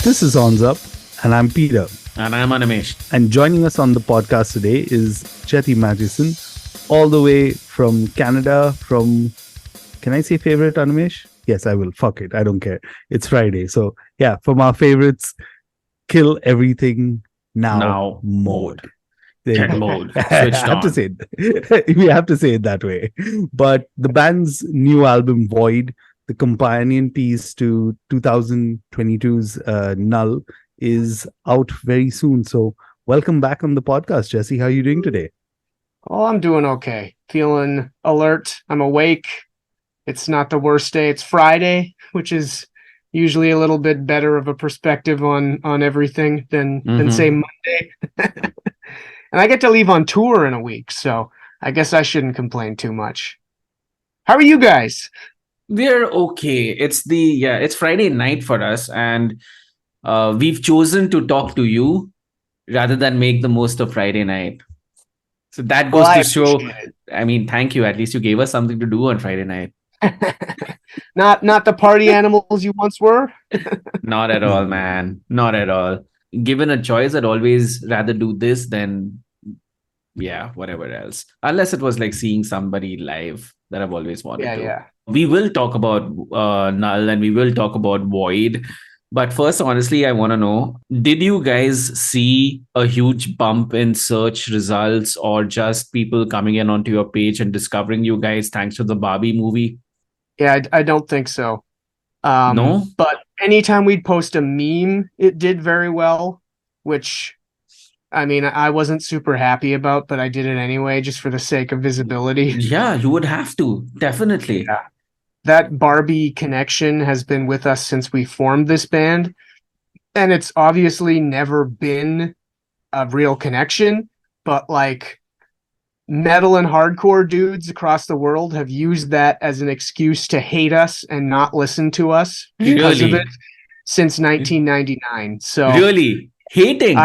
This is Ons Up, and I'm Peter. And I'm Animesh. And joining us on the podcast today is Jesse Matthewson, all the way from Canada. Can I say favorite, Animesh? Yes, I will. Fuck it. I don't care. It's Friday. So, yeah, from our favorites, Kill Everything Now mode. Jet mode. I Switched have on. to say it. We have to say it that way. But the band's new album, Void, the companion piece to 2022's NULL, is out very soon. So welcome back on the podcast, Jesse. How are you doing today? Oh, I'm doing okay. Feeling alert. I'm awake. It's not the worst day. It's Friday, which is usually a little bit better of a perspective on everything than say Monday. And I get to leave on tour in a week, so I guess I shouldn't complain too much. How are you guys? We're okay. It's Friday night for us, and we've chosen to talk to you rather than make the most of Friday night. So that goes to show. I mean, thank you. At least you gave us something to do on Friday night. Not the party animals you once were. Not at all, man. Not at all. Given a choice, I'd always rather do this than whatever else. Unless it was like seeing somebody live that I've always wanted to. Yeah. We will talk about NULL and we will talk about Void. But first, honestly, I want to know, did you guys see a huge bump in search results or just people coming in onto your page and discovering you guys thanks to the Barbie movie? Yeah, I don't think so. No? But anytime we'd post a meme, it did very well, which, I mean, I wasn't super happy about, but I did it anyway, just for the sake of visibility. Yeah, you would have to. Definitely. Yeah. That Barbie connection has been with us since we formed this band. And it's obviously never been a real connection, but like metal and hardcore dudes across the world have used that as an excuse to hate us and not listen to us because of it since 1999. So really? Hating?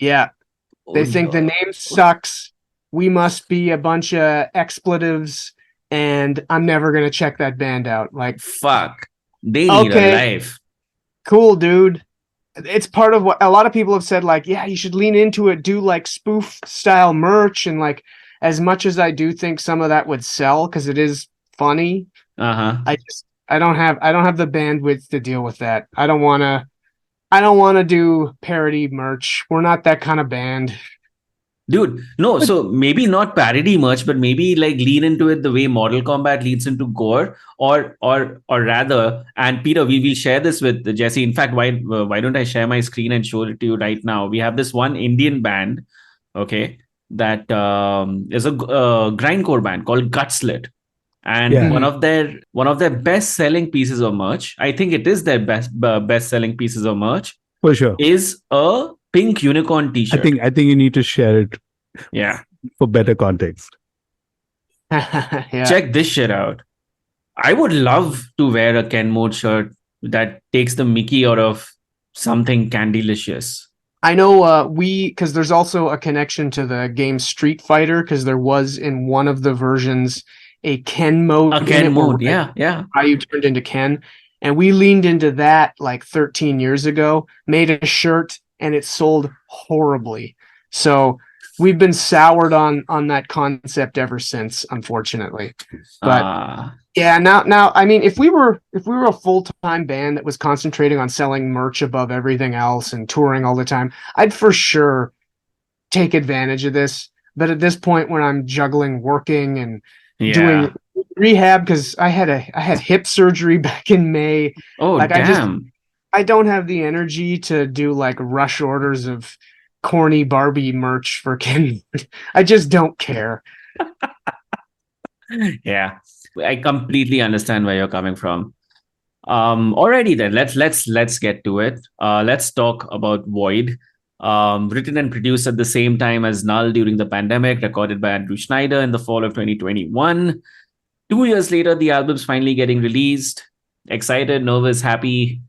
They think the name sucks. We must be a bunch of expletives, and I'm never gonna check that band out. Like, fuck. They need a life. Cool, dude. It's part of what a lot of people have said, like, yeah, you should lean into it, do like spoof style merch, and like, as much as I do think some of that would sell because it is funny, I don't have the bandwidth to deal with that. I don't wanna do parody merch. We're not that kind of band. Dude, no, so maybe not parody merch, but maybe like lean into it the way Mortal Kombat leads into gore, or rather, and Peter, we will share this with Jesse. In fact, why don't I share my screen and show it to you right now? We have this one Indian band, okay, that is a grindcore band called Gutslit, and one of their best selling pieces of merch, I think it is their best selling pieces of merch for sure, is a pink unicorn t-shirt. I think you need to share it. Yeah. For better context. Check this shit out. I would love to wear a Ken mode shirt that takes the Mickey out of something candylicious. I know because there's also a connection to the game Street Fighter, because there was in one of the versions a Ken mode. A Ken mode, yeah. How you turned into Ken. And we leaned into that like 13 years ago, made a shirt, and it sold horribly. So we've been soured on that concept ever since, unfortunately. But now I mean, if we were a full-time band that was concentrating on selling merch above everything else and touring all the time, I'd for sure take advantage of this. But at this point, when I'm juggling working and doing rehab, because I had hip surgery back in May. Oh, like, damn. I don't have the energy to do like rush orders of corny Barbie merch for Ken. I just don't care. Yeah, I completely understand where you're coming from. Alrighty then, let's get to it. Let's talk about Void. Written and produced at the same time as NULL during the pandemic, recorded by Andrew Schneider in the fall of 2021. 2 years later, the album's finally getting released. Excited, nervous, happy?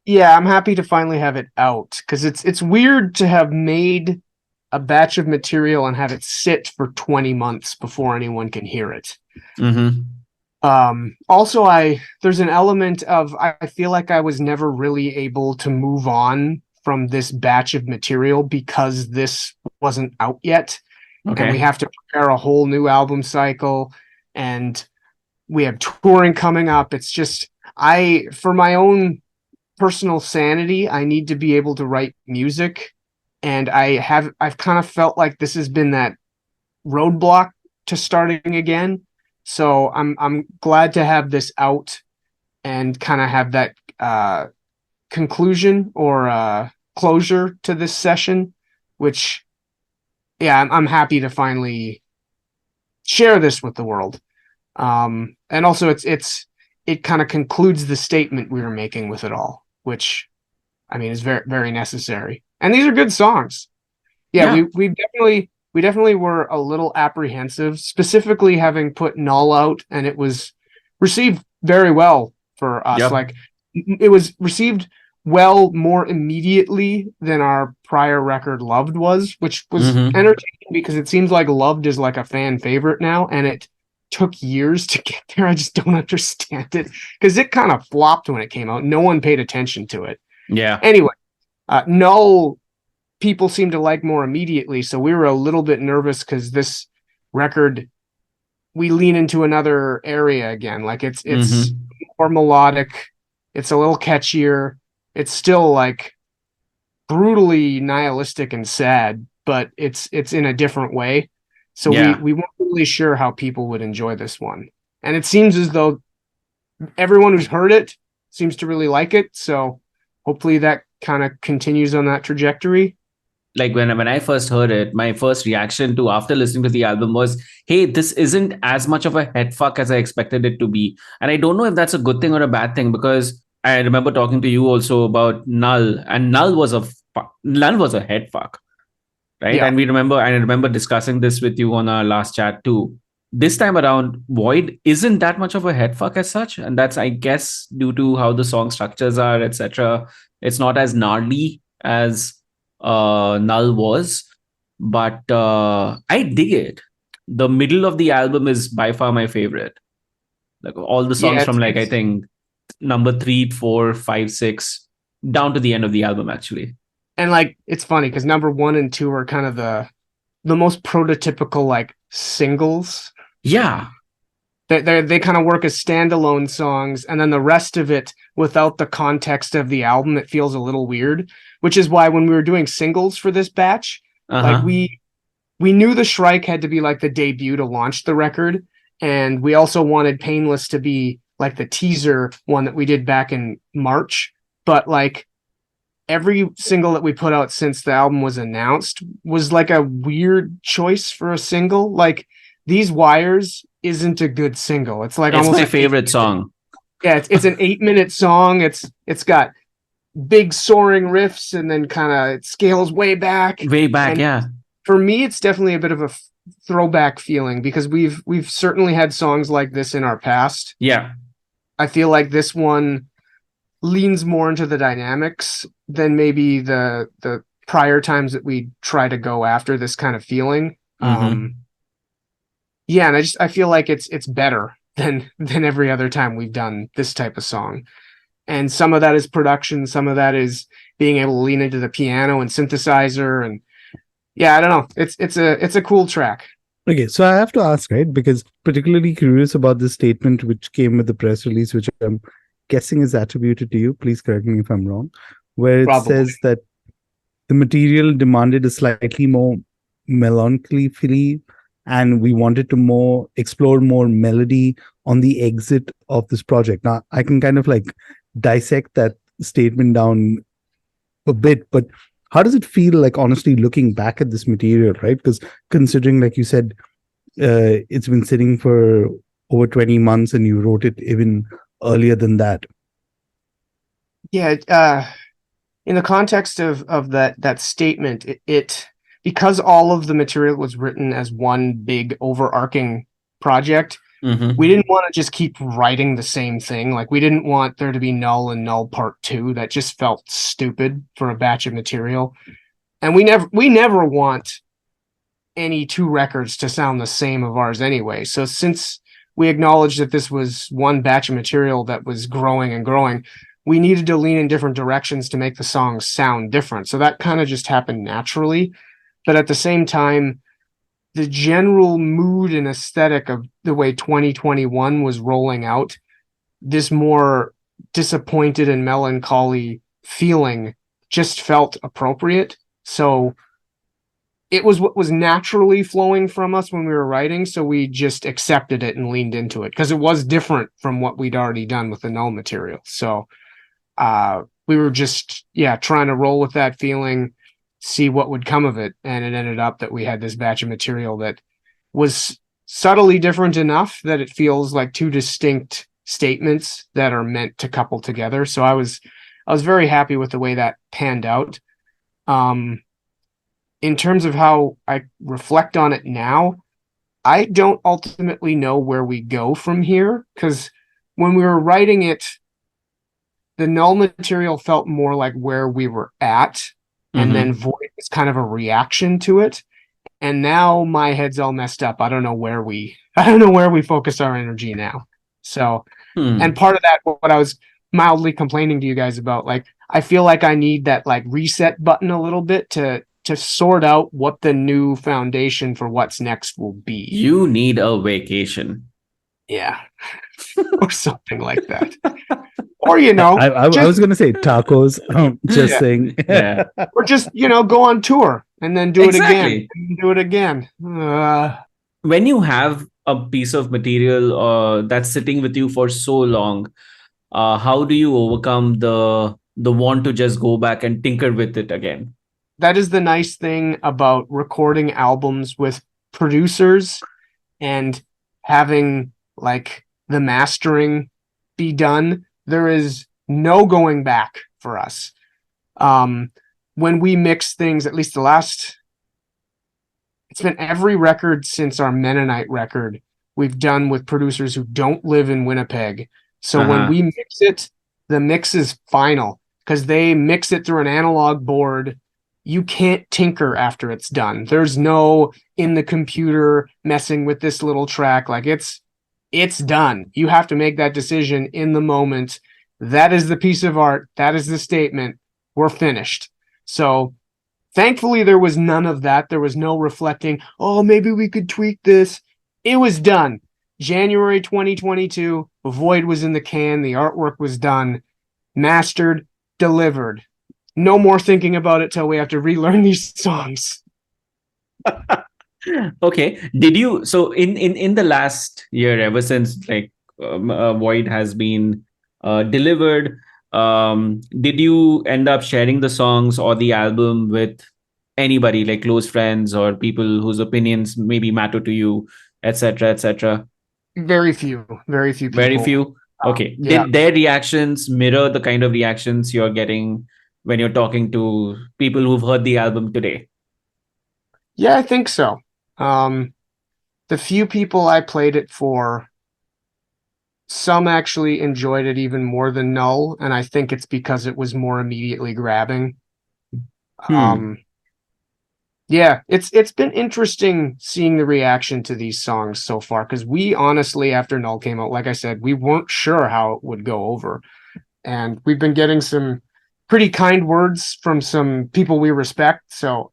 Yeah, I'm happy to finally have it out, because it's weird to have made a batch of material and have it sit for 20 months before anyone can hear it. Also, there's an element of I feel like I was never really able to move on from this batch of material because this wasn't out yet, and we Okay. have to prepare a whole new album cycle, and we have touring coming up. It's just for my own personal sanity, I need to be able to write music, and I've kind of felt like this has been that roadblock to starting again. So I'm glad to have this out and kind of have that conclusion or closure to this session, which yeah, I'm happy to finally share this with the world. And also it kind of concludes the statement we were making with it all, which I mean is very, very necessary. And these are good songs. Yeah, Yeah. we definitely were a little apprehensive, specifically having put Null out, and it was received very well for us. Yep. Like it was received well more immediately than our prior record Loved was, which was entertaining because it seems like Loved is like a fan favorite now, and it took years to get there. I just don't understand it because it kind of flopped when it came out. No one paid attention to it. Yeah. Anyway, Null people seem to like more immediately, so we were a little bit nervous because this record we lean into another area again. Like it's more melodic, it's a little catchier, it's still like brutally nihilistic and sad, but it's in a different way. So Yeah. we weren't really sure how people would enjoy this one, and it seems as though everyone who's heard it seems to really like it. So hopefully that kind of continues on that trajectory. Like when I first heard it, my first reaction to after listening to the album was, hey, this isn't as much of a head fuck as I expected it to be. And I don't know if that's a good thing or a bad thing, because I remember talking to you also about Null, and Null was a head fuck, right? Yeah. And I remember discussing this with you on our last chat too. This time around, Void isn't that much of a head fuck as such, and that's, I guess, due to how the song structures are, etc. It's not as gnarly as Null was, but I dig it. The middle of the album is by far my favorite. Like all the songs Yeah, from like I think number 3, 4, 5, 6 down to the end of the album actually. and like it's funny because number 1 and 2 are kind of the most prototypical like singles. Yeah. They kind of work as standalone songs, and then the rest of it, without the context of the album, it feels a little weird. Which is why when we were doing singles for this batch, like we knew the Shrike had to be like the debut to launch the record, and we also wanted Painless to be like the teaser one that we did back in March. But like every single that we put out since the album was announced was like a weird choice for a single. Like These Wires isn't a good single. It's like it's almost my favorite song. Yeah, it's an 8-minute song. It's got big soaring riffs and then kind of it scales way back. And Yeah. for me, it's definitely a bit of a throwback feeling because we've certainly had songs like this in our past. Yeah. I feel like this one leans more into the dynamics than maybe the prior times that we try to go after this kind of feeling. Yeah, and I feel like it's better than every other time we've done this type of song. And some of that is production, some of that is being able to lean into the piano and synthesizer, and yeah, I don't know. It's a cool track. Okay, so I have to ask, right? Because particularly curious about this statement which came with the press release, which I'm guessing is attributed to you. Please correct me if I'm wrong. Where it says that the material demanded a slightly more melancholy, and we wanted to explore more melody on the exit of this project. Now, I can kind of like dissect that statement down a bit, but how does it feel like, honestly, looking back at this material, right? Because considering, like you said, it's been sitting for over 20 months and you wrote it even earlier than that. Yeah, in the context of that statement, it because all of the material was written as one big overarching project, we didn't want to just keep writing the same thing. Like we didn't want there to be Null and Null Part 2. That just felt stupid for a batch of material. And we never want any two records to sound the same of ours anyway. So since we acknowledged that this was one batch of material that was growing and growing. We needed to lean in different directions to make the songs sound different. So that kind of just happened naturally. But at the same time, the general mood and aesthetic of the way 2021 was rolling out, this more disappointed and melancholy feeling just felt appropriate. So it was what was naturally flowing from us when we were writing. So we just accepted it and leaned into it because it was different from what we'd already done with the NULL material. So we were just, trying to roll with that feeling, see what would come of it. And it ended up that we had this batch of material that was subtly different enough that it feels like two distinct statements that are meant to couple together. So I was very happy with the way that panned out. In terms of how I reflect on it now, I don't ultimately know where we go from here, because when we were writing it, the NULL material felt more like where we were at, and then Void is kind of a reaction to it. And now my head's all messed up. I don't know where we focus our energy now. So, and part of that, what I was mildly complaining to you guys about, like, I feel like I need that like reset button a little bit to sort out what the new foundation for what's next will be. You need a vacation. Yeah. Or something like that. Or, you know, I was going to say tacos, just saying. Yeah. Or just, go on tour and then do it again. And do it again. When you have a piece of material that's sitting with you for so long, how do you overcome the want to just go back and tinker with it again? That is the nice thing about recording albums with producers and having like the mastering be done. There is no going back for us. When we mix things, at least it's been every record since our Mennonite record we've done with producers who don't live in Winnipeg. So when we mix it, the mix is final because they mix it through an analog board. You can't tinker after it's done. There's no in the computer messing with this little track. Like it's done. You have to make that decision in the moment. That is the piece of art. That is the statement. We're finished. So thankfully there was none of that. There was no reflecting, oh, maybe we could tweak this. It was done. January 2022, Void was in the can. The artwork was done, mastered, delivered. No more thinking about it till we have to relearn these songs. Okay. Did you, so in the last year, ever since like Void has been delivered, did you end up sharing the songs or the album with anybody, like close friends or people whose opinions maybe matter to you, etc., etc.? Very few people. Very few. Okay. Did their reactions mirror the kind of reactions you're getting when you're talking to people who've heard the album today? Yeah, I think so. The few people I played it for, some actually enjoyed it even more than NULL, and I think it's because it was more immediately grabbing. Yeah, it's been interesting seeing the reaction to these songs so far, because we honestly, after NULL came out, like I said, we weren't sure how it would go over. And we've been getting some pretty kind words from some people we respect. So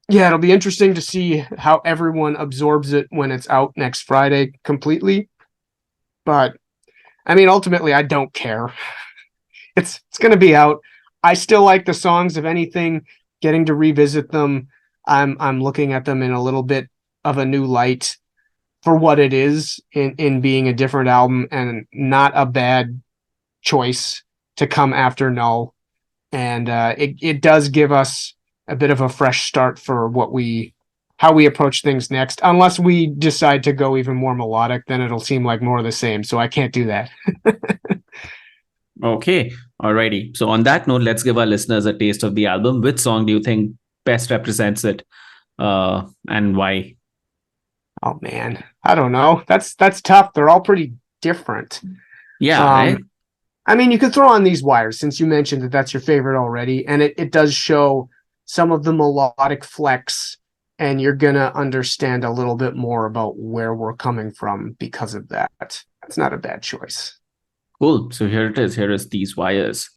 it'll be interesting to see how everyone absorbs it when it's out next Friday completely. But I mean, ultimately, I don't care. It's going to be out. I still like the songs. If anything, getting to revisit them, I'm looking at them in a little bit of a new light for what it is in being a different album and not a bad choice to come after NULL. And it does give us a bit of a fresh start for how we approach things next. Unless we decide to go even more melodic, then it'll seem like more of the same. So I can't do that. Okay. Alrighty. So on that note, let's give our listeners a taste of the album. Which song do you think best represents it, and why? Oh man, I don't know. That's tough. They're all pretty different. Yeah, right? I mean, you could throw on These Wires since you mentioned that's your favorite already, and it does show some of the melodic flex and you're going to understand a little bit more about where we're coming from because of that. It's not a bad choice. Cool. So here it is. Here is These Wires.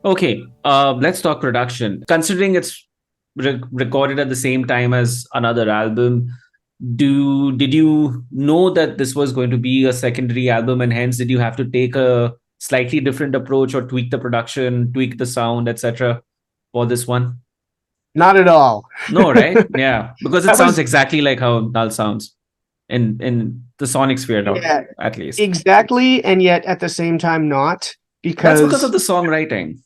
Okay, let's talk production. Considering it's recorded at the same time as another album, did you know that this was going to be a secondary album, and hence did you have to take a slightly different approach or tweak the production, tweak the sound, etc. for this one? Not at all. No, right? Yeah, because it That sounds was, exactly like how Null sounds in the sonic sphere, yeah, at least. exactly. And yet at the same time, not, That's because of because, the songwriting.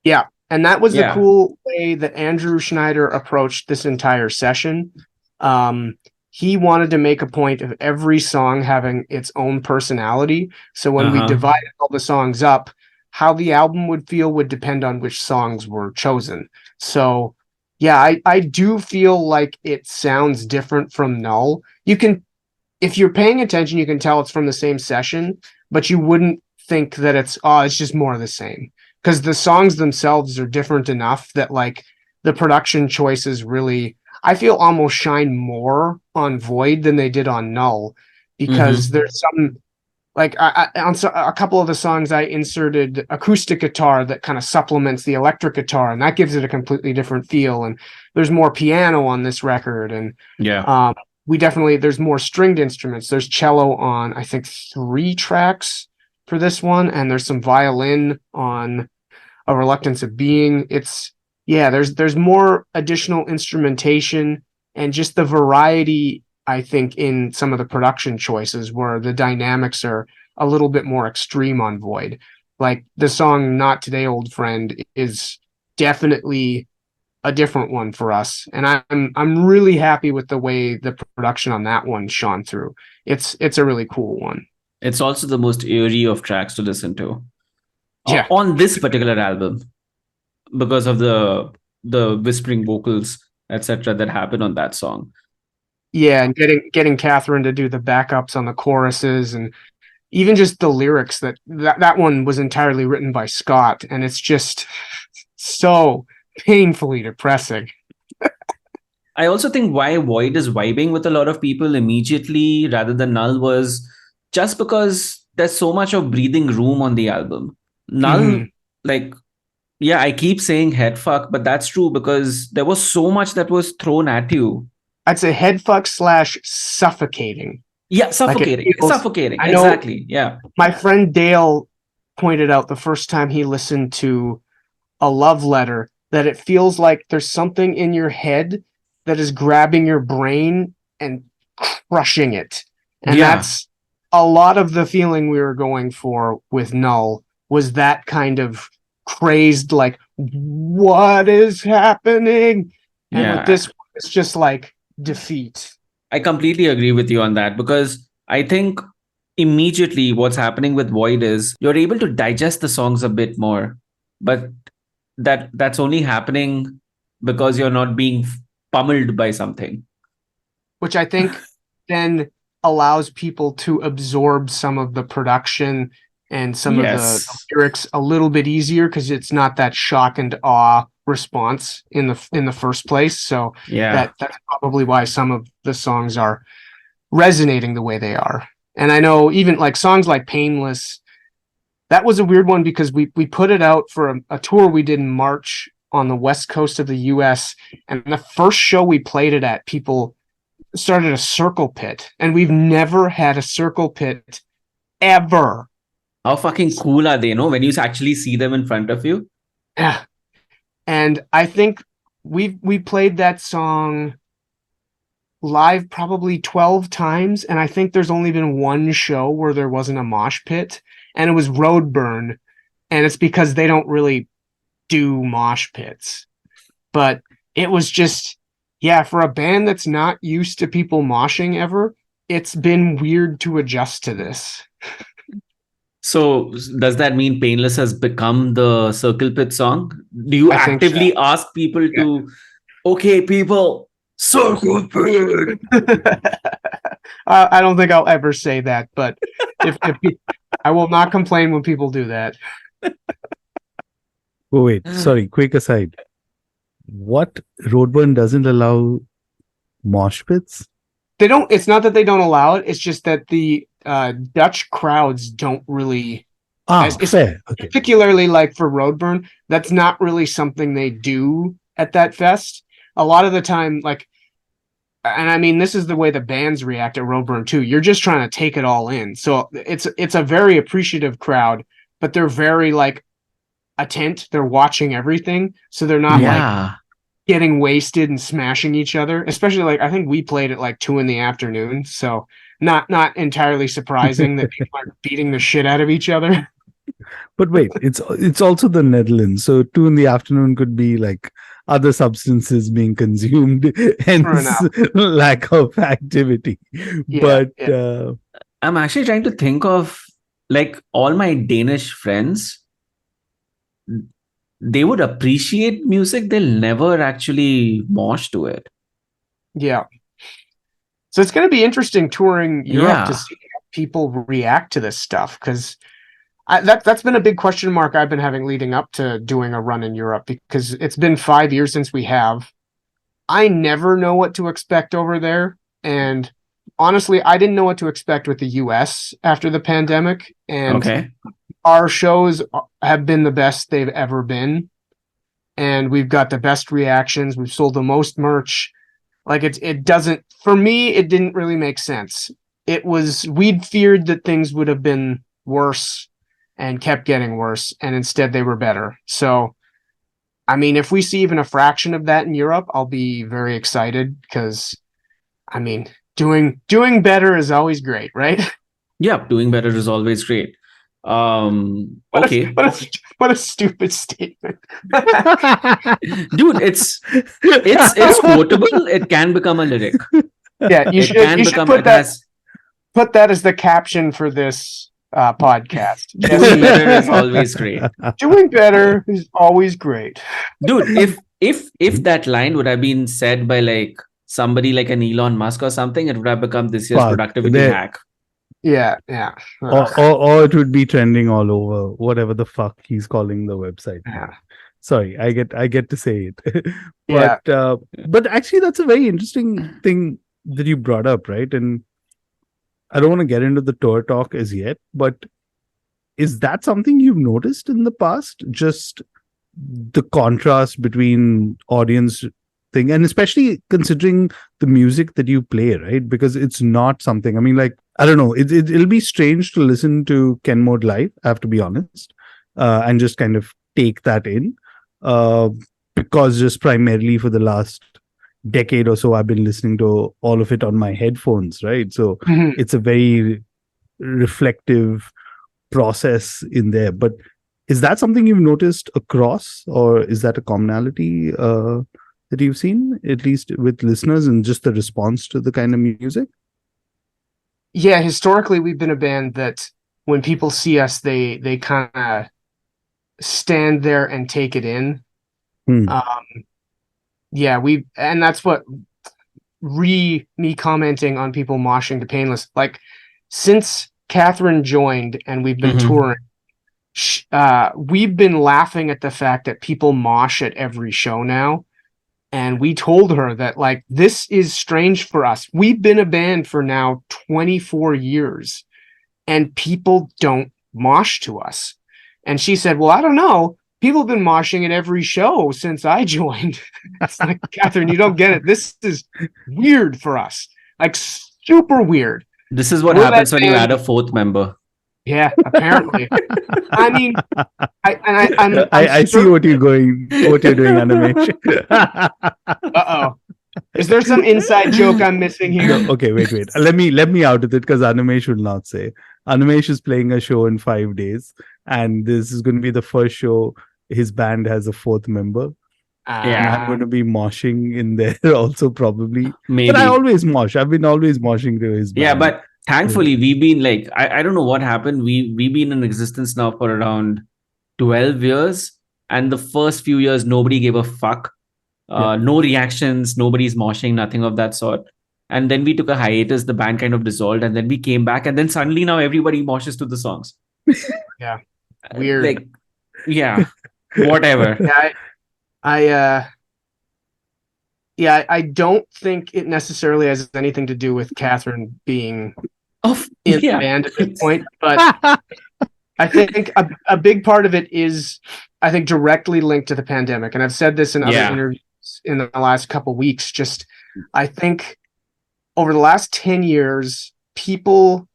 yeah. And that was the Yeah. cool way that Andrew Schneider approached this entire session. Um, he wanted to make a point of every song having its own personality. So when we Uh-huh. divided all the songs up, how the album would feel would depend on which songs were chosen. So yeah, I do feel like it sounds different from Null. You can, if you're paying attention, you can tell it's from the same session, but you wouldn't think that it's just more of the same, because the songs themselves are different enough that like the production choices really, I feel, almost shine more on Void than they did on Null, because Mm-hmm. there's some, like on a couple of the songs I inserted acoustic guitar that kind of supplements the electric guitar, and that gives it a completely different feel. And there's more piano on this record, and Yeah. we definitely, there's more stringed instruments. There's cello on I think 3 tracks for this one, and there's some violin on A Reluctance of Being. It's, yeah, there's more additional instrumentation, and just the variety, I think, in some of the production choices where the dynamics are a little bit more extreme on Void. Like the song Not Today Old Friend is definitely a different one for us, and I'm really happy with the way the production on that one shone through. It's a really cool one. It's also the most eerie of tracks to listen to Yeah, on this particular album because of the whispering vocals, etc., that happen on that song. yeah, and getting Catherine to do the backups on the choruses, and even just the lyrics, that one was entirely written by Scott, and it's just so painfully depressing. I also think why Void is vibing with a lot of people immediately rather than Null was just because there's so much of breathing room on the album. Null, Mm-hmm. like, yeah, I keep saying head fuck, but that's true because there was so much that was thrown at you. I'd say headfuck slash suffocating. Yeah, Like it suffocating. feels. Suffocating. I know Exactly. Yeah. my friend Dale pointed out the first time he listened to A Love Letter that it feels like there's something in your head that is grabbing your brain and crushing it. And Yeah. that's a lot of the feeling we were going for with Null, was that kind of crazed, like, what is happening? And with Yeah. this, it's just like defeat. I completely agree with you on that because I think immediately what's happening with Void is you're able to digest the songs a bit more, but that's only happening because you're not being pummeled by something. Which I think then allows people to absorb some of the production and some of the Yes. lyrics a little bit easier, because it's not that shock and awe response in the first place. So Yeah. that's probably why some of the songs are resonating the way they are. And I know even like songs like Painless, that was a weird one because we put it out for a tour we did in March on the west coast of the US, and the first show we played it at, people started a circle pit, and we've never had a circle pit ever. How fucking cool are they, no? When you actually see them in front of you. Yeah. And I think we played that song live probably 12 times, and I think there's only been one show where there wasn't a mosh pit, and it was Roadburn, and it's because they don't really do mosh pits. But it was just, yeah, for a band that's not used to people moshing ever, it's been weird to adjust to this. So does that mean Painless has become the Circle Pit song? Do you I think so. actively ask people Yeah. to, okay, people, Circle Pit? I don't think I'll ever say that, but if I will not complain when people do that. Oh, wait, sorry, quick aside. What, Roadburn doesn't allow mosh pits? They don't. It's not that they don't allow it. It's just that the Dutch crowds don't really Fair. Okay. Particularly like for Roadburn, that's not really something they do at that fest. A lot of the time, like, and I mean, this is the way the bands react at Roadburn too. You're just trying to take it all in. So it's a very appreciative crowd, but they're very like attent. They're watching everything. So they're not like getting wasted and smashing each other. Especially like I think we played at like 2 PM. So not entirely surprising that people are beating the shit out of each other. But wait, it's also the Netherlands, so 2 PM could be like other substances being consumed, hence lack of activity. I'm actually trying to think of like all my Danish friends. They would appreciate music. They'll never actually mosh to it. Yeah. So it's going to be interesting touring Europe to see how people react to this stuff, because that's been a big question mark I've been having leading up to doing a run in Europe, because it's been 5 years since we have. I never know what to expect over there. And honestly, I didn't know what to expect with the US after the pandemic. And our shows have been the best they've ever been. And we've got the best reactions. We've sold the most merch. Like it doesn't, for me, it didn't really make sense. We'd feared that things would have been worse and kept getting worse, and instead they were better. So, I mean, if we see even a fraction of that in Europe, I'll be very excited, because, I mean, doing better is always great, right? Yeah, doing better is always great. What a stupid statement. Dude, it's quotable. It can become a lyric. Yeah, you should put that as the caption for this podcast. Doing better is always great. Doing better is always great. Dude, if that line would have been said by like somebody like an Elon Musk or something, it would have become this year's productivity hack. Yeah. Or it would be trending all over, whatever the fuck he's calling the website. Yeah. Sorry, I get to say it. But actually that's a very interesting thing that you brought up, right? And I don't want to get into the tour talk as yet, but is that something you've noticed in the past? Just the contrast between audience thing, and especially considering the music that you play, right? Because it's not something, I mean, like, I don't know, it'll be strange to listen to Ken Mode live, I have to be honest, and just kind of take that in, because just primarily for the last decade or so, I've been listening to all of it on my headphones, right? So it's a very reflective process in there. But is that something you've noticed across, or is that a commonality that you've seen, at least with listeners, and just the response to the kind of music? Yeah, historically, we've been a band that when people see us, they kind of stand there and take it in. And that's what me commenting on people moshing to Painless, like, since Catherine joined and we've been touring, we've been laughing at the fact that people mosh at every show now. And we told her that, like, this is strange for us. We've been a band for now 24 years and people don't mosh to us. And she said, well, I don't know. People have been moshing at every show since I joined. It's like, Catherine, you don't get it. This is weird for us. Like, super weird. This is what happens when you add a fourth member. Yeah, apparently. I mean, I see what you're doing, Animesh. Uh-oh. Is there some inside joke I'm missing here? No, okay, wait. Let me out of it, because Animesh will not say. Animesh is playing a show in 5 days, and this is going to be the first show his band has a fourth member. And I'm going to be moshing in there also, probably. Maybe. But I always mosh. I've been always moshing to his band. Yeah, but thankfully, we've been like, I don't know what happened. We've been in existence now for around 12 years. And the first few years, nobody gave a fuck. No reactions, nobody's moshing, nothing of that sort. And then we took a hiatus, the band kind of dissolved, and then we came back. And then suddenly now everybody moshes to the songs. Yeah. Weird. Like, yeah, whatever. I don't think it necessarily has anything to do with Catherine being in the band at this point, but I think a big part of it is, I think, directly linked to the pandemic. And I've said this in other interviews in the last couple weeks. Just, I think over the last 10 years, people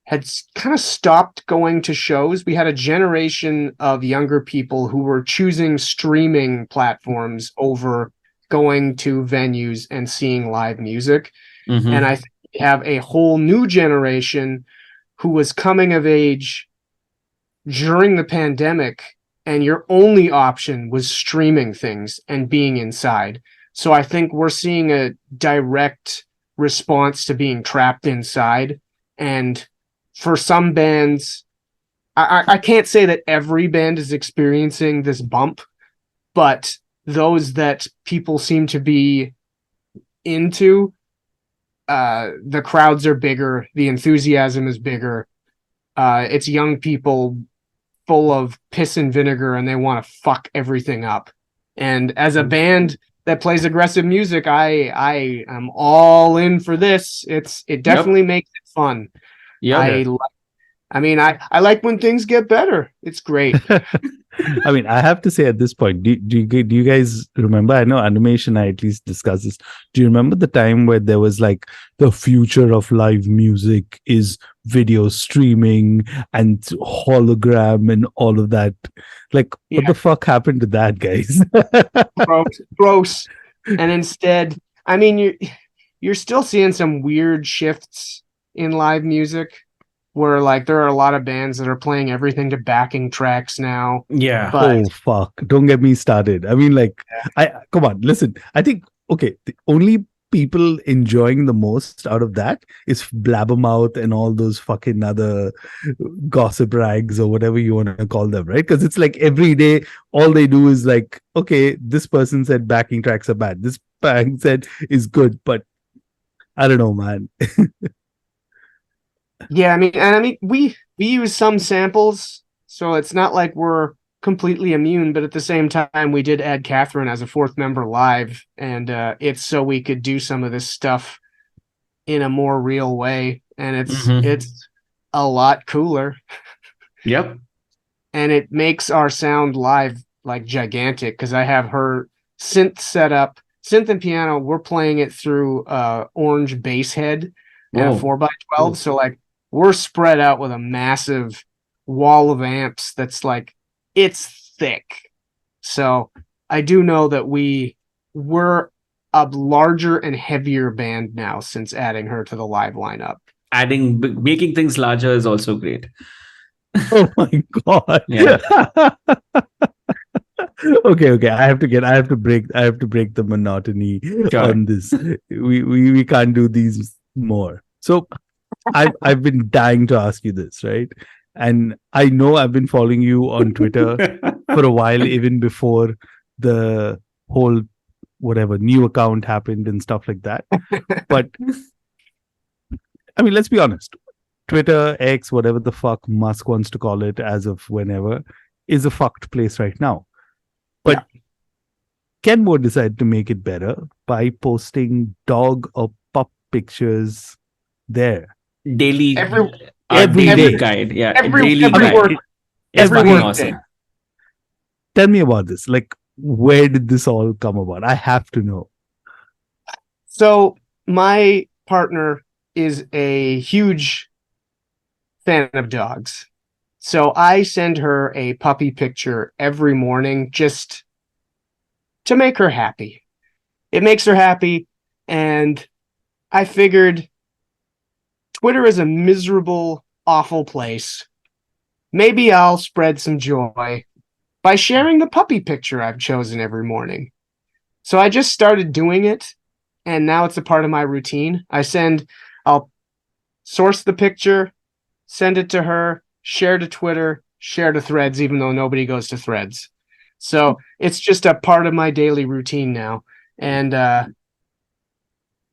had kind of stopped going to shows. We had a generation of younger people who were choosing streaming platforms over going to venues and seeing live music. Mm-hmm. And I think we have a whole new generation who was coming of age during the pandemic, and your only option was streaming things and being inside. So I think we're seeing a direct response to being trapped inside. And for some bands, I can't say that every band is experiencing this bump, but those that people seem to be into, the crowds are bigger, the enthusiasm is bigger. It's young people full of piss and vinegar, and they want to fuck everything up. And as a band that plays aggressive music, I am all in for this. It definitely makes it fun. Yeah. I like when things get better. It's great. I mean, I have to say at this point, do you guys remember? I know Animesh and I at least discussed this. Do you remember the time where there was like the future of live music is video streaming and hologram and all of that? Like, what the fuck happened to that, guys? Gross. And instead, I mean, you're still seeing some weird shifts in live music, where like there are a lot of bands that are playing everything to backing tracks now. Yeah. But oh fuck! Don't get me started. I mean, like, come on, listen. I think the only people enjoying the most out of that is Blabbermouth and all those fucking other gossip rags or whatever you want to call them, right? Because it's like every day, all they do is like, okay, this person said backing tracks are bad. This band said is good, but I don't know, man. Yeah, I mean, we use some samples, so it's not like we're completely immune. But at the same time, we did add Catherine as a fourth member live, and it's so we could do some of this stuff in a more real way, and it's a lot cooler. Yep. And it makes our sound live like gigantic, because I have her synth set up, synth and piano. We're playing it through orange bass head and a 4x12, cool. So like, we're spread out with a massive wall of amps that's like, it's thick. So I do know that we're a larger and heavier band now since adding her to the live lineup. Making things larger is also great. Oh my god. Yeah. Okay. I have to break the monotony on this. We can't do these more. So I've been dying to ask you this, right? And I know I've been following you on Twitter for a while, even before the whole whatever new account happened and stuff like that. But I mean, let's be honest. Twitter, X, whatever the fuck Musk wants to call it as of whenever, is a fucked place right now. But Kenmore decided to make it better by posting dog or pup pictures there. Daily, every day guide. Yeah, every guide. Every awesome. Tell me about this. Like, where did this all come about? I have to know. So my partner is a huge fan of dogs. So I send her a puppy picture every morning just to make her happy. It makes her happy. And I figured Twitter is a miserable, awful place. Maybe I'll spread some joy by sharing the puppy picture I've chosen every morning. So I just started doing it, and now it's a part of my routine. I'll source the picture, send it to her, share to Twitter, share to Threads, even though nobody goes to Threads. So it's just a part of my daily routine now. And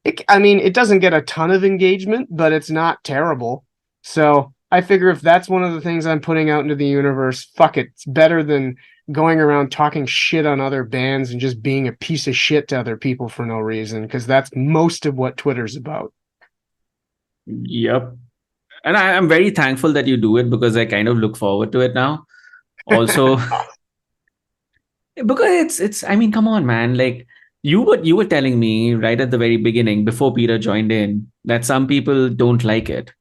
it doesn't get a ton of engagement, but it's not terrible. So I figure if that's one of the things I'm putting out into the universe, fuck it. It's better than going around talking shit on other bands and just being a piece of shit to other people for no reason, because that's most of what Twitter's about. Yep. And I'm very thankful that you do it because I kind of look forward to it now. Also, because it's I mean, come on, man. Like you were telling me right at the very beginning before Peter joined in that some people don't like it.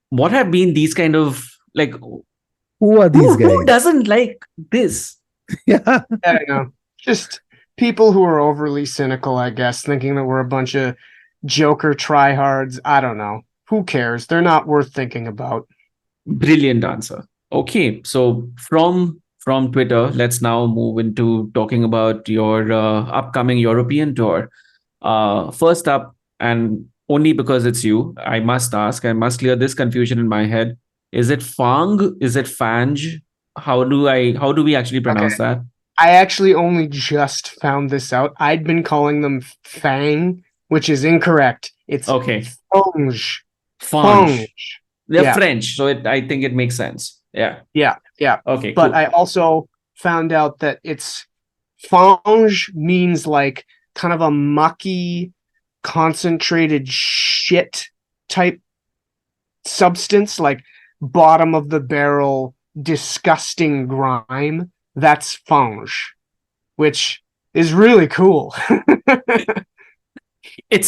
What have been these kind of like Who are these who guys? doesn't like this? Yeah. I don't know. Just people who are overly cynical, I guess, thinking that we're a bunch of Joker tryhards. I don't know. Who cares? They're not worth thinking about. Brilliant answer. Okay, so from Twitter, let's now move into talking about your upcoming European tour. First up, and only because it's you, I must ask, I must clear this confusion in my head. Is it Fang? Is it Fange? How do we actually Okay. pronounce that? I actually only just found this out. I'd been calling them Fang, which is incorrect. It's Okay, Fange. Fange. Fange. They're Yeah. French, so I think it makes sense. Yeah. Yeah. Yeah. Okay, But cool. I also found out that it's Fange means like kind of a mucky, concentrated shit type substance, like bottom of the barrel, disgusting grime. That's Fange, which is really cool. It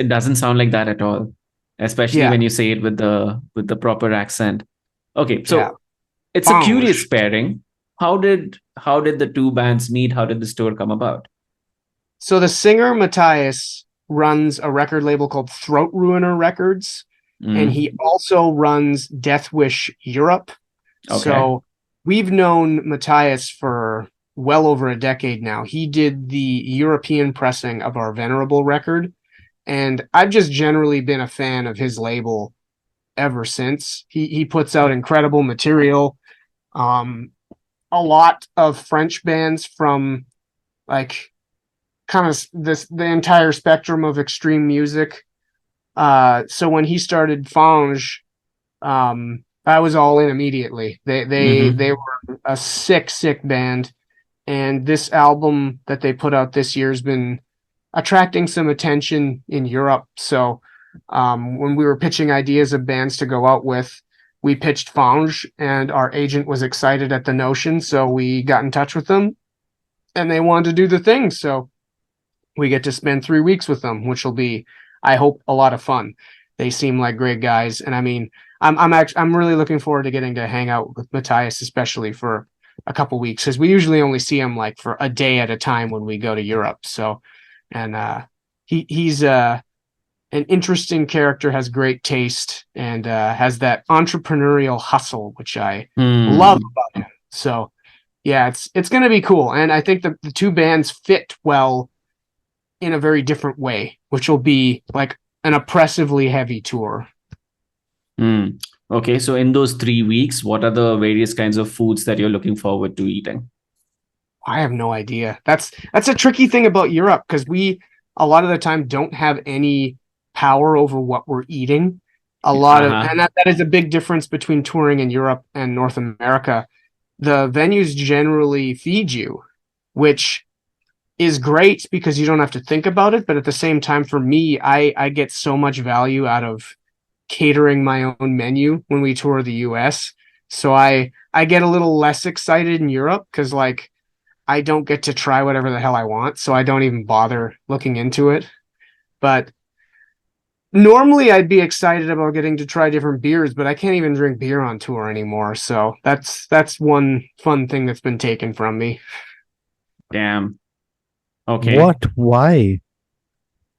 doesn't sound like that at all, especially Yeah. when you say it with the proper accent. Okay, Yeah. so it's a curious Fange. pairing. How did the two bands meet? How did this tour come about? So the singer Matthias runs a record label called Throat Ruiner Records, and Mm, he also runs Death Wish Europe. okay. So we've known Matthias for well over a decade now. He did the European pressing of our Venerable record, and I've just generally been a fan of his label ever since. He puts out incredible material. Um, a lot of French bands from like kind of the entire spectrum of extreme music. So when he started Fange, I was all in immediately. They Mm-hmm. were a sick band, and this album that they put out this year has been attracting some attention in Europe. So when we were pitching ideas of bands to go out with, we pitched Fange, and our agent was excited at the notion. So we got in touch with them, and they wanted to do the thing. So we get to spend 3 weeks with them, which will be, I hope, a lot of fun. They seem like great guys, and I mean, I'm really looking forward to getting to hang out with Matthias, especially for a couple weeks, because we usually only see him like for a day at a time when we go to Europe. So, and he's an interesting character, has great taste, and has that entrepreneurial hustle, which I love Hmm. about him. So, yeah, it's going to be cool, and I think the two bands fit well in a very different way, which will be like an oppressively heavy tour. Hmm. Okay, so in those 3 weeks, what are the various kinds of foods that you're looking forward to eating? I have no idea. That's a tricky thing about Europe because we a lot of the time don't have any power over what we're eating. A lot of Uh-huh. and that is a big difference between touring in Europe and North America. The venues generally feed you, which is great because you don't have to think about it. But at the same time, for me, I get so much value out of catering my own menu when we tour the US. So I get a little less excited in Europe because like I don't get to try whatever the hell I want, so I don't even bother looking into it. But normally I'd be excited about getting to try different beers, but I can't even drink beer on tour anymore. So that's one fun thing that's been taken from me. Damn. Okay. What? Why?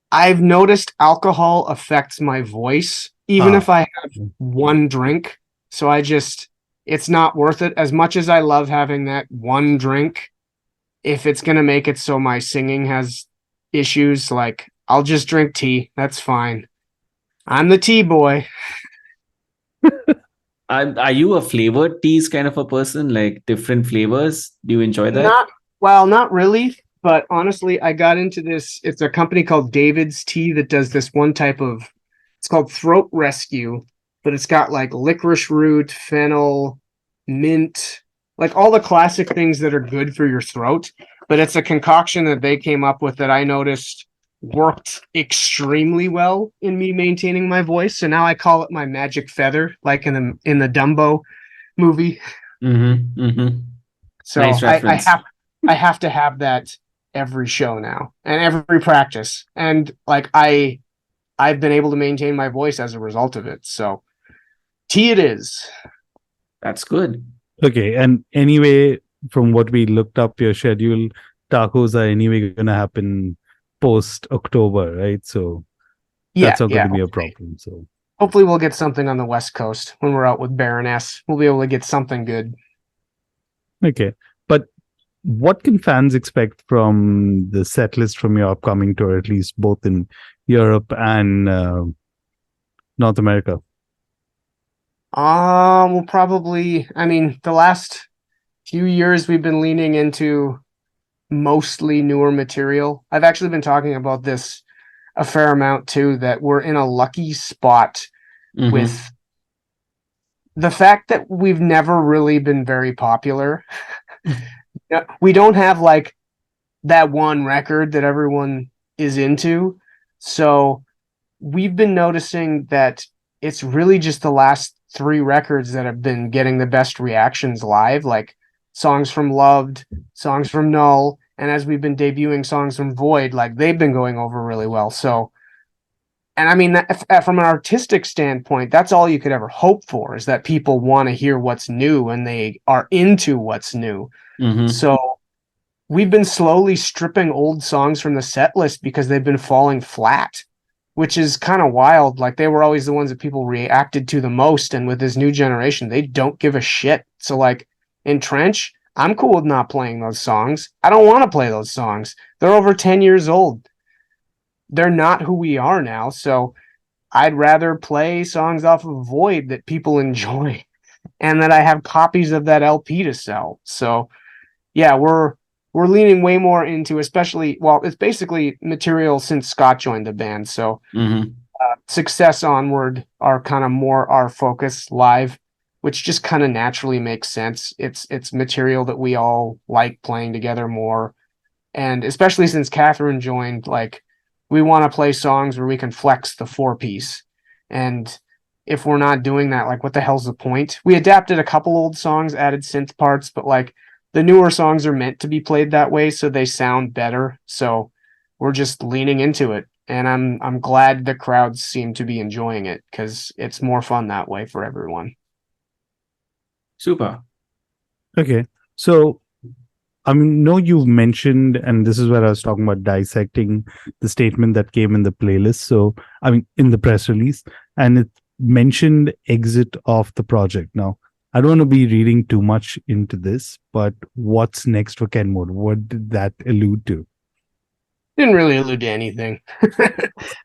I've noticed alcohol affects my voice, even Ah. if I have one drink. So it's not worth it. As much as I love having that one drink, if it's going to make it so my singing has issues, like I'll just drink tea. That's fine. I'm the tea boy. Are you a flavored teas kind of a person? Like different flavors? Do you enjoy that? Not well, not really, but honestly, I got into this. It's a company called David's Tea that does this one type of. It's called Throat Rescue, but it's got like licorice root, fennel, mint, like all the classic things that are good for your throat. But it's a concoction that they came up with that I noticed worked extremely well in me maintaining my voice. So now I call it my magic feather, like in the Dumbo movie. So Nice reference. I have to have that every show now and every practice. And like I've been able to maintain my voice as a result of it. So T it is. That's good. Okay, and anyway, from what we looked up your schedule, tacos are anyway going to happen post October, right? So that's not going to be a problem. So hopefully we'll get something on the West Coast when we're out with Baroness. We'll be able to get something good. okay, but what can fans expect from the set list from your upcoming tour, at least both in Europe and North America? We'll probably, I mean, the last few years we've been leaning into mostly newer material. I've actually been talking about this a fair amount too, that we're in a lucky spot with the fact that we've never really been very popular. We don't have like that one record that everyone is into. So we've been noticing that it's really just the last 3 records that have been getting the best reactions live, like songs from Loved, songs from NULL, and as we've been debuting songs from Void, like they've been going over really well. So, and I mean, from an artistic standpoint, that's all you could ever hope for, is that people want to hear what's new and they are into what's new. So we've been slowly stripping old songs from the set list because they've been falling flat, which is kind of wild. Like they were always the ones that people reacted to the most. And with this new generation, they don't give a shit. So like in Trench, I'm cool with not playing those songs. I don't want to play those songs. They're over 10 years old. They're not who we are now. So I'd rather play songs off of Void that people enjoy and that I have copies of that LP to sell. So yeah, we're leaning way more into, especially, well, it's basically material since Scott joined the band. So Success onward are kind of more our focus live, which just kind of naturally makes sense. It's material that we all like playing together more. And especially since Catherine joined, like we want to play songs where we can flex the 4-piece. And if we're not doing that, like what the hell's the point? We adapted a couple old songs, added synth parts, but like the newer songs are meant to be played that way, so they sound better. So we're just leaning into it, and I'm glad the crowds seem to be enjoying it because it's more fun that way for everyone. Super. Okay, so I know you've mentioned, and this is where I was talking about dissecting the statement that came in the playlist. So I mean, in the press release, and it mentioned exit of the project. Now, I don't want to be reading too much into this, but what's next for Kenmode? What did that allude to? Didn't really allude to anything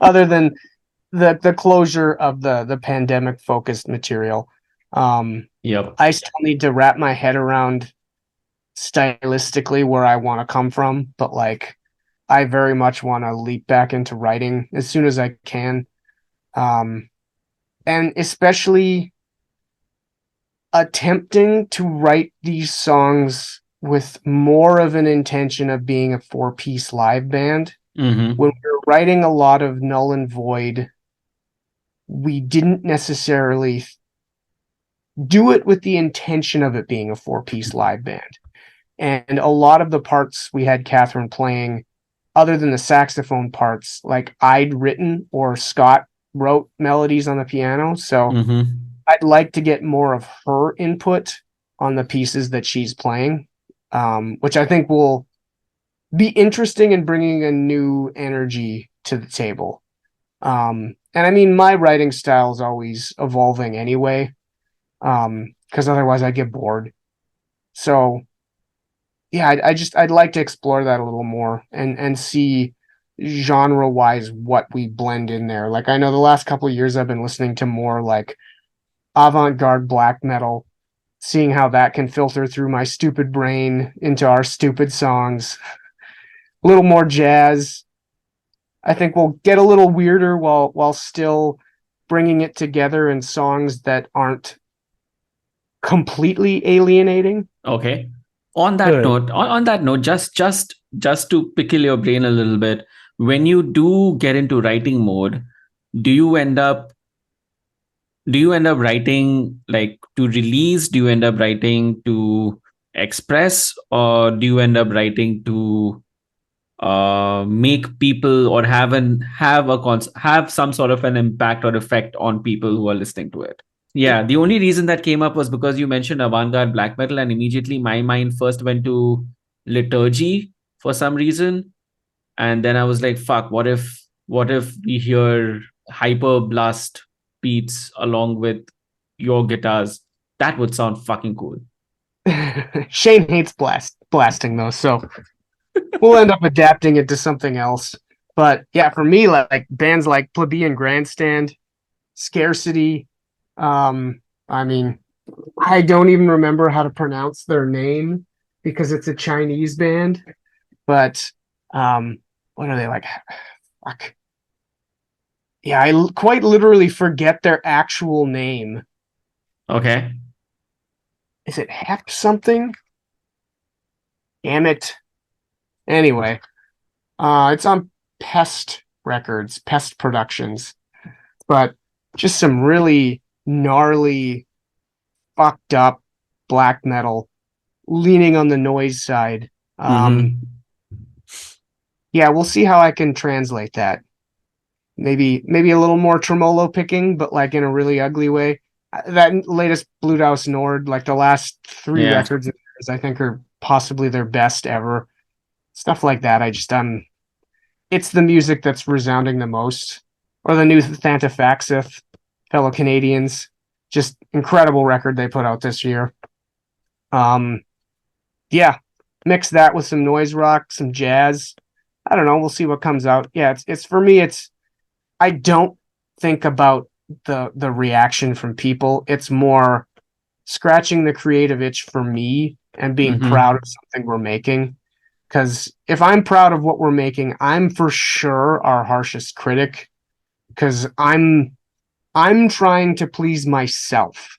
other than the closure of the pandemic focused material. Yep. I still need to wrap my head around stylistically where I want to come from, but like I very much want to leap back into writing as soon as I can. And especially attempting to write these songs with more of an intention of being a 4-piece live band. When we were writing a lot of Null and Void, we didn't necessarily do it with the intention of it being a 4-piece live band. And a lot of the parts we had Catherine playing, other than the saxophone parts, like I'd written or Scott wrote melodies on the piano. So I'd like to get more of her input on the pieces that she's playing, which I think will be interesting in bringing a new energy to the table. And I mean, my writing style is always evolving anyway, because otherwise I get bored. So yeah, I'd like to explore that a little more and see genre wise what we blend in there. Like I know the last couple of years I've been listening to more like avant-garde black metal, seeing how that can filter through my stupid brain into our stupid songs. A little more jazz. I think we'll get a little weirder while still bringing it together in songs that aren't completely alienating. Okay. On that note, just to pickle your brain a little bit, when you do get into writing mode, do you end up writing like to release? Do you end up writing to express, or do you end up writing to make people, or have some sort of an impact or effect on people who are listening to it? Yeah, the only reason that came up was because you mentioned avant-garde black metal, and immediately my mind first went to liturgy for some reason. And then I was like, fuck, what if we hear hyper blast beats along with your guitars? That would sound fucking cool. Shane hates blasting though, so we'll end up adapting it to something else. But yeah, for me, like bands like Plebeian Grandstand, Scarcity, I mean, I don't even remember how to pronounce their name because it's a Chinese band. But what are they like? Fuck. Yeah, I quite literally forget their actual name. Okay. Is it Heft something? Damn it. Anyway, it's on Pest Records, Pest Productions. But just some really gnarly, fucked up black metal, leaning on the noise side. Yeah, we'll see how I can translate that. Maybe a little more tremolo picking, but like in a really ugly way. That latest Bluthaus Nord, like the last three records of theirs, I think are possibly their best ever. Stuff like that. It's the music that's resounding the most. Or the new Thantafaxith, fellow Canadians. Just incredible record they put out this year. Yeah, mix that with some noise rock, some jazz. I don't know. We'll see what comes out. Yeah, it's for me. I don't think about the reaction from people. It's more scratching the creative itch for me and being proud of something we're making. Because if I'm proud of what we're making, I'm for sure our harshest critic. Because I'm trying to please myself.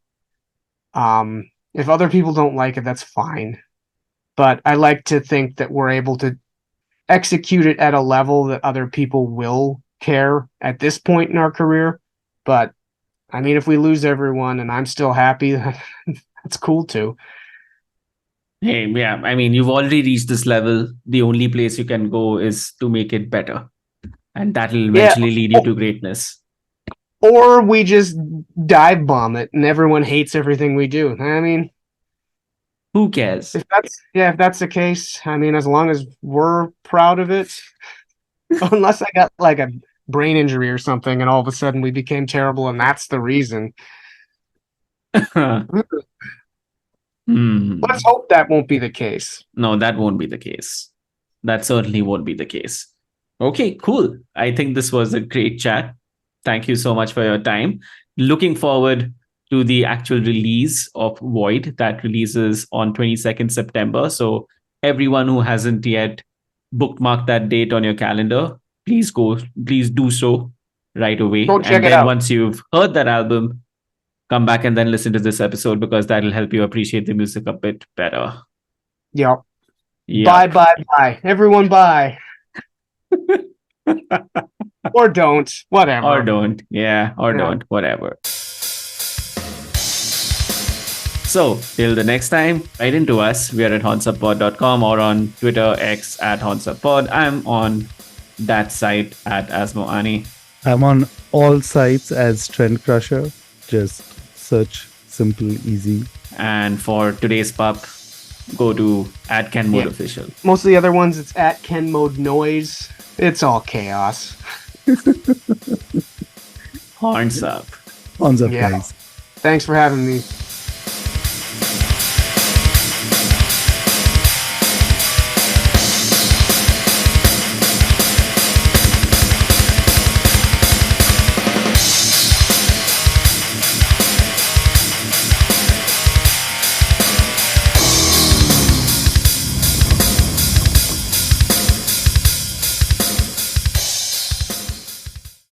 If other people don't like it, that's fine. But I like to think that we're able to execute it at a level that other people will care at this point in our career. But I mean, if we lose everyone and I'm still happy, that's cool too. Hey, yeah, I mean, you've already reached this level. The only place you can go is to make it better, and that will eventually lead you to greatness. Or we just dive bomb it and everyone hates everything we do. I mean, who cares? If that's the case, I mean, as long as we're proud of it, unless I got like a brain injury or something and all of a sudden we became terrible and that's the reason. Let's hope that won't be the case. No, that won't be the case. That certainly won't be the case. Okay, cool. I think this was a great chat. Thank you so much for your time. Looking forward to the actual release of Void that releases on 22nd September. So everyone who hasn't yet bookmarked that date on your calendar, please do so right away. Go check and it then out. Once you've heard that album, come back and then listen to this episode, because that'll help you appreciate the music a bit better. Yep. Bye. Everyone bye. Or don't. Whatever. Or don't. Yeah. Don't. Whatever. So, till the next time, write into us. We are at hauntsuppod.com or on Twitter, X at hauntsuppod. I'm on that site at Asmoani. I'm on all sites as Trend Crusher. Just search simple, easy. And for today's pup, go to at Ken Mode Official. Most of the other ones, it's at Ken Mode Noise. It's all chaos. Horns up. Horns up, guys. Thanks for having me.